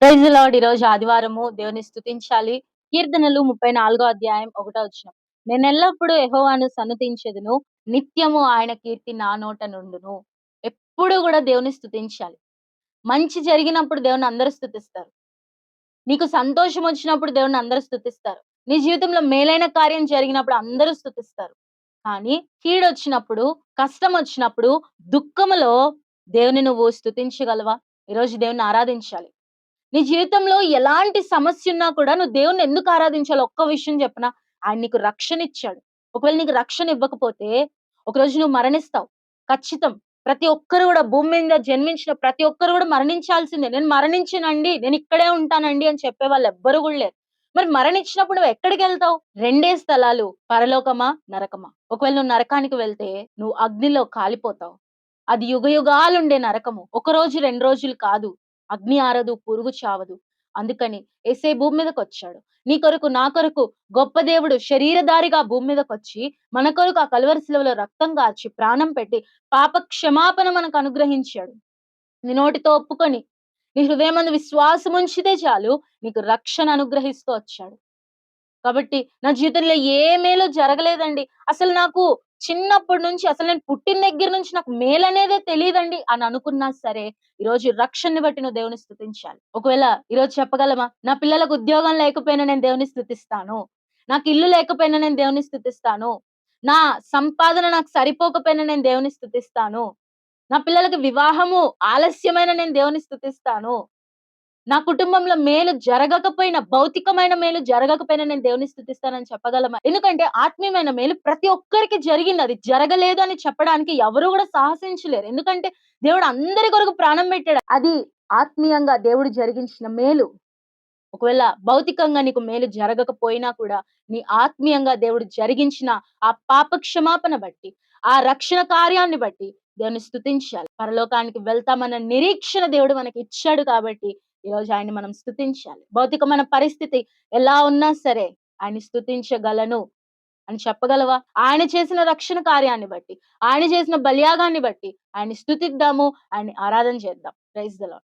Praise the lord. ఈరోజు ఆదివారము దేవుని స్తుతించాలి. కీర్తనలు 34 అధ్యాయం 1 వచనం. నేనెల్లప్పుడు యెహోవాను సన్నుతించెదను. నిత్యము ఆయన కీర్తి నా నోట నుండును. ఎప్పుడు గూడా దేవుని స్తుతించాలి. మంచి జరిగినప్పుడు దేవుడిని అందరూ స్తుతిస్తారు. నీకు సంతోషం వచ్చినప్పుడు దేవుడిని అందరూ స్తుతిస్తారు. నీ జీవితంలో మేలైన కార్యం జరిగినప్పుడు అందరూ స్తుతిస్తారు. కానీ కీడొచ్చినప్పుడు, కష్టమొచ్చినప్పుడు, దుఃఖములో దేవుని నువ్వు స్తుతించగలవా? ఈరోజు దేవుడిని ఆరాధించాలి. నీ జీవితంలో ఎలాంటి సమస్యున్నా కూడా నువ్వు దేవుడిని ఎందుకు ఆరాధించాలో ఒక్క విషయం చెప్పనా? ఆయన నీకు రక్షణిచ్చాడు. ఒకవేళ నీకు రక్షణ ఇవ్వకపోతే ఒకరోజు నువ్వు మరణిస్తావు. ఖచ్చితం. ప్రతి ఒక్కరు గూడా భూమి మీద జన్మించిన ప్రతి ఒక్కరు గూడా మరణించాల్సిందే. నేను మరణించనండి, నేనిక్కడే ఉంటానండి అని చెప్పేవాళ్ళు ఎవ్వరు గూడా లేరు. మరి మరణించినప్పుడు నువ్వెక్కడికెళ్తావు? రెండే స్థలాలు పరలోకమా? నరకమా? ఒకవేళ నువ్వు నరకానికి వెళ్తే నువ్వు అగ్నిలో కాలిపోతావు. అది యుగయుగాలుండే నరకము. ఒకరోజు, 2 రోజులు కాదు. అగ్ని ఆరదు, పురుగు చావదు. అందుకని యేసయ్య భూమి మీదకొచ్చాడు. నీ కొరకు, నా కొరకు గొప్ప దేవుడు శరీరధారిగా భూమి మీదకొచ్చి, మన కొరకు ఆ కలువరి శిలువలో రక్తం కార్చి, ప్రాణం పెట్టి, పాప క్షమాపణ మనకు అనుగ్రహించాడు. నీ నోటితో ఒప్పుకొని, నీ హృదయమందు విశ్వాసముంచితే చాలు, నీకు రక్షణ అనుగ్రహిస్తూ వచ్చాడు. కాబట్టి నా జీవితంలో ఏ మేలు జరగలేదండి. అసలు నాకు చిన్నప్పటి నుంచి అసలు నేను పుట్టిన దగ్గర నుంచి నాకు మేలనేదే తెలీదండి అని అనుకున్నా సరే, ఈరోజు రక్షణని బట్టి నువ్వు దేవుని స్తుతించాలి. ఒకవేళ ఈరోజు చెప్పగలమా? నా పిల్లలకు ఉద్యోగం లేకపోయినా నేను దేవుని స్తుతిస్తాను. నాకు ఇల్లు లేకపోయినా నేను దేవుని స్తుతిస్తాను. నా సంపాదన నాకు సరిపోకపోయినా నేను దేవుని స్తుతిస్తాను. నా పిల్లలకి వివాహము ఆలస్యమైన నేను దేవుని స్తుతిస్తాను. నా కుటుంబంలో మేలు జరగకపోయినా, భౌతికమైన మేలు జరగకపోయినా నేను దేవుని స్తుతిస్తానని చెప్పగలమా? ఎందుకంటే ఆత్మీయమైన మేలు ప్రతి ఒక్కరికి జరిగింది. అది జరగలేదు అని చెప్పడానికి ఎవరు గూడా సాహసించలేరు. ఎందుకంటే దేవుడు అందరి కొరకు ప్రాణం పెట్టాడు. అది ఆత్మీయంగా దేవుడు జరిగించిన మేలు. ఒకవేళ భౌతికంగా నీకు మేలు జరగకపోయినా కూడా, నీ ఆత్మీయంగా దేవుడు జరిగించిన ఆ పాప క్షమాపణ బట్టి, ఆ రక్షణ కార్యాన్ని బట్టి దేవుని స్తుతించాలి. పరలోకానికి వెళ్తామన్న నిరీక్షణ దేవుడు మనకిచ్చాడు కాబట్టి, ఈరోజు ఆయన్ని మనం స్తుతించాలి. భౌతికమైన పరిస్థితి ఎలా ఉన్నా సరే, ఆయన్ని స్తుతించగలను అని చెప్పగలవా? ఆయన చేసిన రక్షణ కార్యాన్ని బట్టి, ఆయన చేసిన బలియాగాన్ని బట్టి ఆయన్ని స్తుతిద్దాము, ఆయన్ని ఆరాధన చేద్దాం. Praise the lord.